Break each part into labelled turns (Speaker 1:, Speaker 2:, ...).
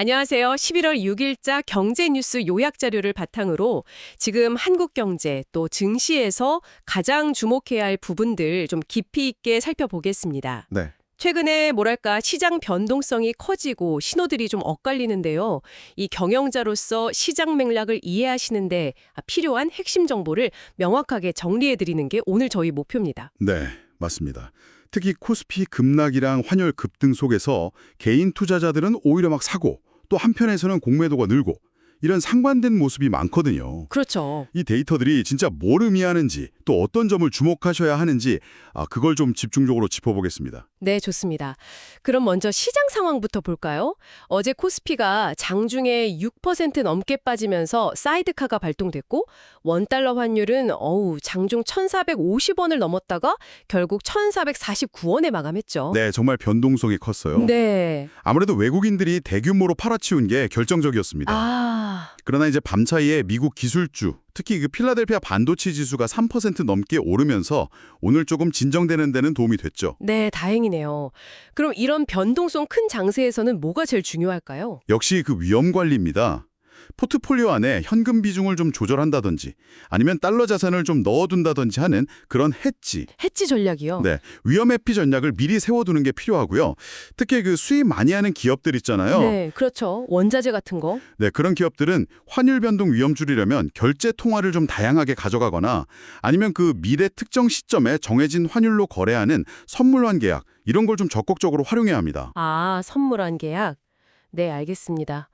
Speaker 1: 안녕하세요. 11월 6일자 경제뉴스 요약 자료를 바탕으로 지금 한국경제 또 증시에서 가장 주목해야 할 부분들 좀 깊이 있게 살펴보겠습니다.
Speaker 2: 네.
Speaker 1: 최근에 시장 변동성이 커지고 신호들이 좀 엇갈리는데요. 이 경영자로서 시장 맥락을 이해하시는데 필요한 핵심 정보를 명확하게 정리해드리는 게 오늘 저희 목표입니다.
Speaker 2: 네, 맞습니다. 특히 코스피 급락이랑 환율 급등 속에서 개인 투자자들은 오히려 막 사고 또 한편에서는 공매도가 늘고 이런 상반된 모습이 많거든요.
Speaker 1: 그렇죠.
Speaker 2: 이 데이터들이 진짜 뭘 의미하는지 또 어떤 점을 주목하셔야 하는지 그걸 좀 집중적으로 짚어보겠습니다.
Speaker 1: 네, 좋습니다. 그럼 먼저 시장 상황부터 볼까요? 어제 코스피가 장중에 6% 넘게 빠지면서 사이드카가 발동됐고 원달러 환율은 장중 1,450원을 넘었다가 결국 1,449원에 마감했죠.
Speaker 2: 네, 정말 변동성이 컸어요.
Speaker 1: 네.
Speaker 2: 아무래도 외국인들이 대규모로 팔아치운 게 결정적이었습니다. 그러나 이제 밤사이에 미국 기술주, 특히 그 필라델피아 반도체 지수가 3% 넘게 오르면서 오늘 조금 진정되는 데는 도움이 됐죠.
Speaker 1: 네, 다행이네요. 그럼 이런 변동성 큰 장세에서는 뭐가 제일 중요할까요?
Speaker 2: 역시 그 위험 관리입니다. 포트폴리오 안에 현금 비중을 좀 조절한다든지 아니면 달러 자산을 좀 넣어둔다든지 하는 그런
Speaker 1: 해지 전략이요?
Speaker 2: 네, 위험 회피 전략을 미리 세워두는 게 필요하고요. 특히 그 수입 많이 하는 기업들 있잖아요.
Speaker 1: 네, 그렇죠. 원자재 같은 거.
Speaker 2: 네, 그런 기업들은 환율 변동 위험 줄이려면 결제 통화를 좀 다양하게 가져가거나 아니면 그 미래 특정 시점에 정해진 환율로 거래하는 선물환 계약 이런 걸 좀 적극적으로 활용해야 합니다.
Speaker 1: 선물한 계약. 네, 알겠습니다.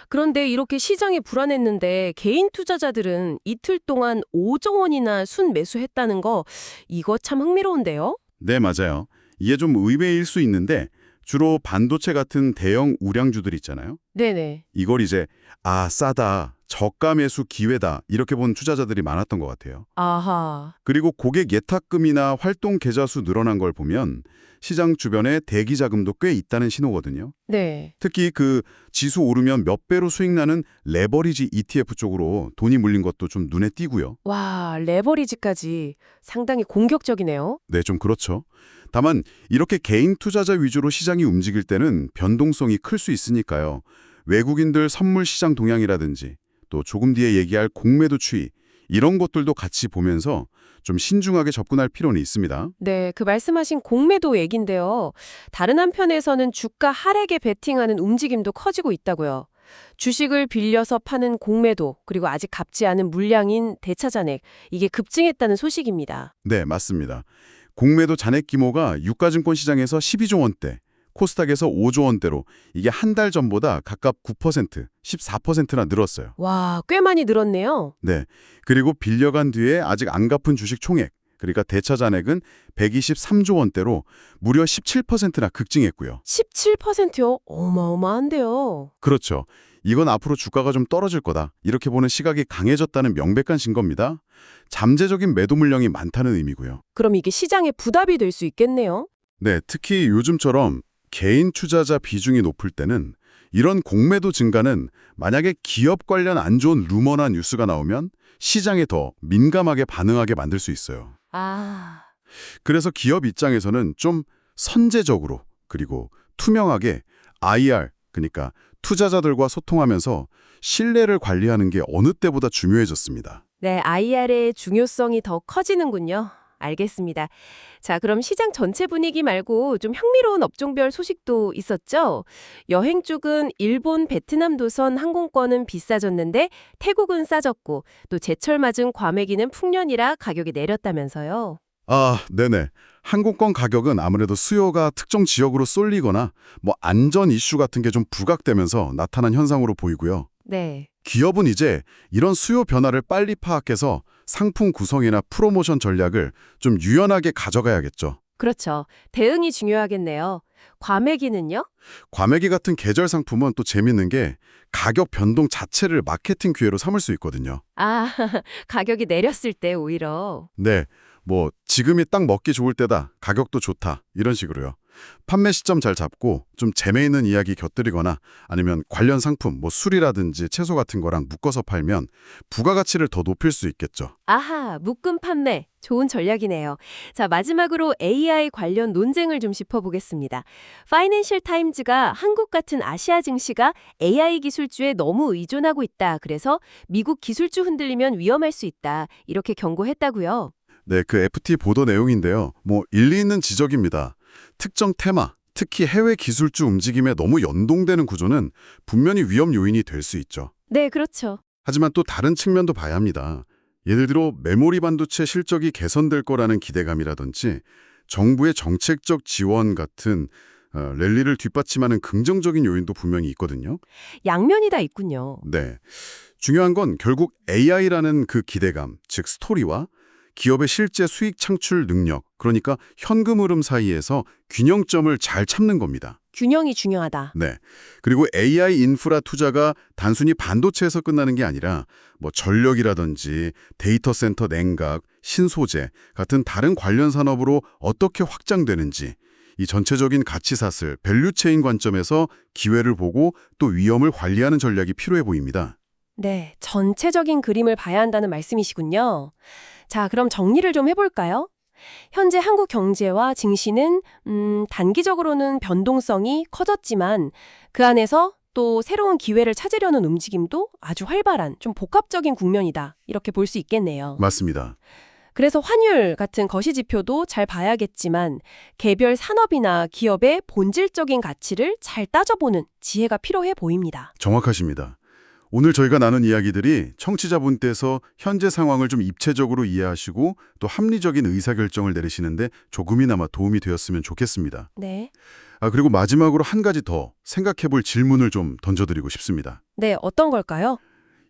Speaker 1: 그런데 이렇게 시장이 불안했는데 개인 투자자들은 이틀 동안 5조 원이나 순매수했다는 거 이거 참 흥미로운데요?
Speaker 2: 네, 맞아요. 이게 좀 의외일 수 있는데 주로 반도체 같은 대형 우량주들 있잖아요.
Speaker 1: 네네.
Speaker 2: 이걸 이제 싸다, 저가 매수 기회다 이렇게 본 투자자들이 많았던 것 같아요.
Speaker 1: 아하.
Speaker 2: 그리고 고객 예탁금이나 활동 계좌 수 늘어난 걸 보면 시장 주변에 대기 자금도 꽤 있다는 신호거든요.
Speaker 1: 네.
Speaker 2: 특히 그 지수 오르면 몇 배로 수익 나는 레버리지 ETF 쪽으로 돈이 물린 것도 좀 눈에 띄고요.
Speaker 1: 와, 레버리지까지 상당히 공격적이네요.
Speaker 2: 네, 좀 그렇죠. 다만 이렇게 개인 투자자 위주로 시장이 움직일 때는 변동성이 클 수 있으니까요. 외국인들 선물 시장 동향이라든지 또 조금 뒤에 얘기할 공매도 추이 이런 것들도 같이 보면서 좀 신중하게 접근할 필요는 있습니다.
Speaker 1: 네, 그 말씀하신 공매도 얘긴데요. 다른 한편에서는 주가 하락에 베팅하는 움직임도 커지고 있다고요. 주식을 빌려서 파는 공매도, 그리고 아직 갚지 않은 물량인 대차 잔액, 이게 급증했다는 소식입니다.
Speaker 2: 네, 맞습니다. 공매도 잔액 규모가 유가증권 시장에서 12조 원대, 코스닥에서 5조 원대로 이게 한 달 전보다 각각 9%, 14%나 늘었어요.
Speaker 1: 와, 꽤 많이 늘었네요.
Speaker 2: 네. 그리고 빌려간 뒤에 아직 안 갚은 주식 총액, 그러니까 대차 잔액은 123조 원대로 무려 17%나 급증했고요.
Speaker 1: 17%요? 어마어마한데요.
Speaker 2: 그렇죠. 이건 앞으로 주가가 좀 떨어질 거다. 이렇게 보는 시각이 강해졌다는 명백한 증거입니다. 잠재적인 매도 물량이 많다는 의미고요.
Speaker 1: 그럼 이게 시장에 부담이 될 수 있겠네요.
Speaker 2: 네, 특히 요즘처럼 개인 투자자 비중이 높을 때는 이런 공매도 증가는 만약에 기업 관련 안 좋은 루머나 뉴스가 나오면 시장에 더 민감하게 반응하게 만들 수 있어요. 그래서 기업 입장에서는 좀 선제적으로 그리고 투명하게 IR, 그러니까 투자자들과 소통하면서 신뢰를 관리하는 게 어느 때보다 중요해졌습니다.
Speaker 1: 네, IR의 중요성이 더 커지는군요. 알겠습니다. 자, 그럼 시장 전체 분위기 말고 좀 흥미로운 업종별 소식도 있었죠? 여행 쪽은 일본, 베트남 도선 항공권은 비싸졌는데 태국은 싸졌고 또 제철 맞은 과메기는 풍년이라 가격이 내렸다면서요.
Speaker 2: 네네. 항공권 가격은 아무래도 수요가 특정 지역으로 쏠리거나 안전 이슈 같은 게 좀 부각되면서 나타난 현상으로 보이고요.
Speaker 1: 네.
Speaker 2: 기업은 이제 이런 수요 변화를 빨리 파악해서 상품 구성이나 프로모션 전략을 좀 유연하게 가져가야겠죠.
Speaker 1: 그렇죠. 대응이 중요하겠네요. 과메기는요?
Speaker 2: 과메기 같은 계절 상품은 또 재밌는 게 가격 변동 자체를 마케팅 기회로 삼을 수 있거든요.
Speaker 1: 가격이 내렸을 때 오히려.
Speaker 2: 네, 지금이 딱 먹기 좋을 때다, 가격도 좋다, 이런 식으로요. 판매 시점 잘 잡고 좀 재미있는 이야기 곁들이거나 아니면 관련 상품, 뭐 술이라든지 채소 같은 거랑 묶어서 팔면 부가가치를 더 높일 수 있겠죠.
Speaker 1: 아하, 묶음 판매. 좋은 전략이네요. 자, 마지막으로 AI 관련 논쟁을 좀 짚어보겠습니다. 파이낸셜 타임즈가 한국 같은 아시아 증시가 AI 기술주에 너무 의존하고 있다. 그래서 미국 기술주 흔들리면 위험할 수 있다. 이렇게 경고했다고요.
Speaker 2: 네, 그 FT 보도 내용인데요. 뭐 일리 있는 지적입니다. 특정 테마, 특히 해외 기술주 움직임에 너무 연동되는 구조는 분명히 위험 요인이 될 수 있죠.
Speaker 1: 네, 그렇죠.
Speaker 2: 하지만 또 다른 측면도 봐야 합니다. 예를 들어 메모리 반도체 실적이 개선될 거라는 기대감이라든지 정부의 정책적 지원 같은 랠리를 뒷받침하는 긍정적인 요인도 분명히 있거든요.
Speaker 1: 양면이 다 있군요.
Speaker 2: 네. 중요한 건 결국 AI라는 그 기대감, 즉 스토리와 기업의 실제 수익 창출 능력, 그러니까 현금 흐름 사이에서 균형점을 잘 찾는 겁니다.
Speaker 1: 균형이 중요하다.
Speaker 2: 네. 그리고 AI 인프라 투자가 단순히 반도체에서 끝나는 게 아니라 뭐 전력이라든지 데이터 센터 냉각, 신소재 같은 다른 관련 산업으로 어떻게 확장되는지 이 전체적인 가치사슬, 밸류체인 관점에서 기회를 보고 또 위험을 관리하는 전략이 필요해 보입니다.
Speaker 1: 네, 전체적인 그림을 봐야 한다는 말씀이시군요. 자, 그럼 정리를 좀 해볼까요? 현재 한국 경제와 증시는 단기적으로는 변동성이 커졌지만 그 안에서 또 새로운 기회를 찾으려는 움직임도 아주 활발한 좀 복합적인 국면이다. 이렇게 볼 수 있겠네요.
Speaker 2: 맞습니다.
Speaker 1: 그래서 환율 같은 거시지표도 잘 봐야겠지만 개별 산업이나 기업의 본질적인 가치를 잘 따져보는 지혜가 필요해 보입니다.
Speaker 2: 정확하십니다. 오늘 저희가 나눈 이야기들이 청취자분께서 현재 상황을 좀 입체적으로 이해하시고 또 합리적인 의사결정을 내리시는데 조금이나마 도움이 되었으면 좋겠습니다.
Speaker 1: 네.
Speaker 2: 그리고 마지막으로 한 가지 더 생각해 볼 질문을 좀 던져드리고 싶습니다.
Speaker 1: 네, 어떤 걸까요?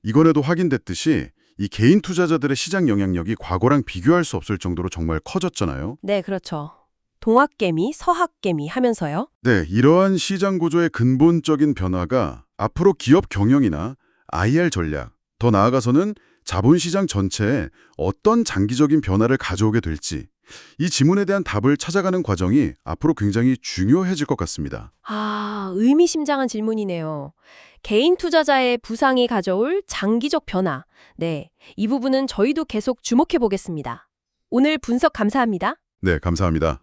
Speaker 2: 이번에도 확인됐듯이 이 개인 투자자들의 시장 영향력이 과거랑 비교할 수 없을 정도로 정말 커졌잖아요.
Speaker 1: 네, 그렇죠. 동학개미, 서학개미 하면서요.
Speaker 2: 네, 이러한 시장 구조의 근본적인 변화가 앞으로 기업 경영이나 IR 전략, 더 나아가서는 자본시장 전체에 어떤 장기적인 변화를 가져오게 될지 이 지문에 대한 답을 찾아가는 과정이 앞으로 굉장히 중요해질 것 같습니다.
Speaker 1: 아, 의미심장한 질문이네요. 개인 투자자의 부상이 가져올 장기적 변화. 네, 이 부분은 저희도 계속 주목해 보겠습니다. 오늘 분석 감사합니다.
Speaker 2: 네, 감사합니다.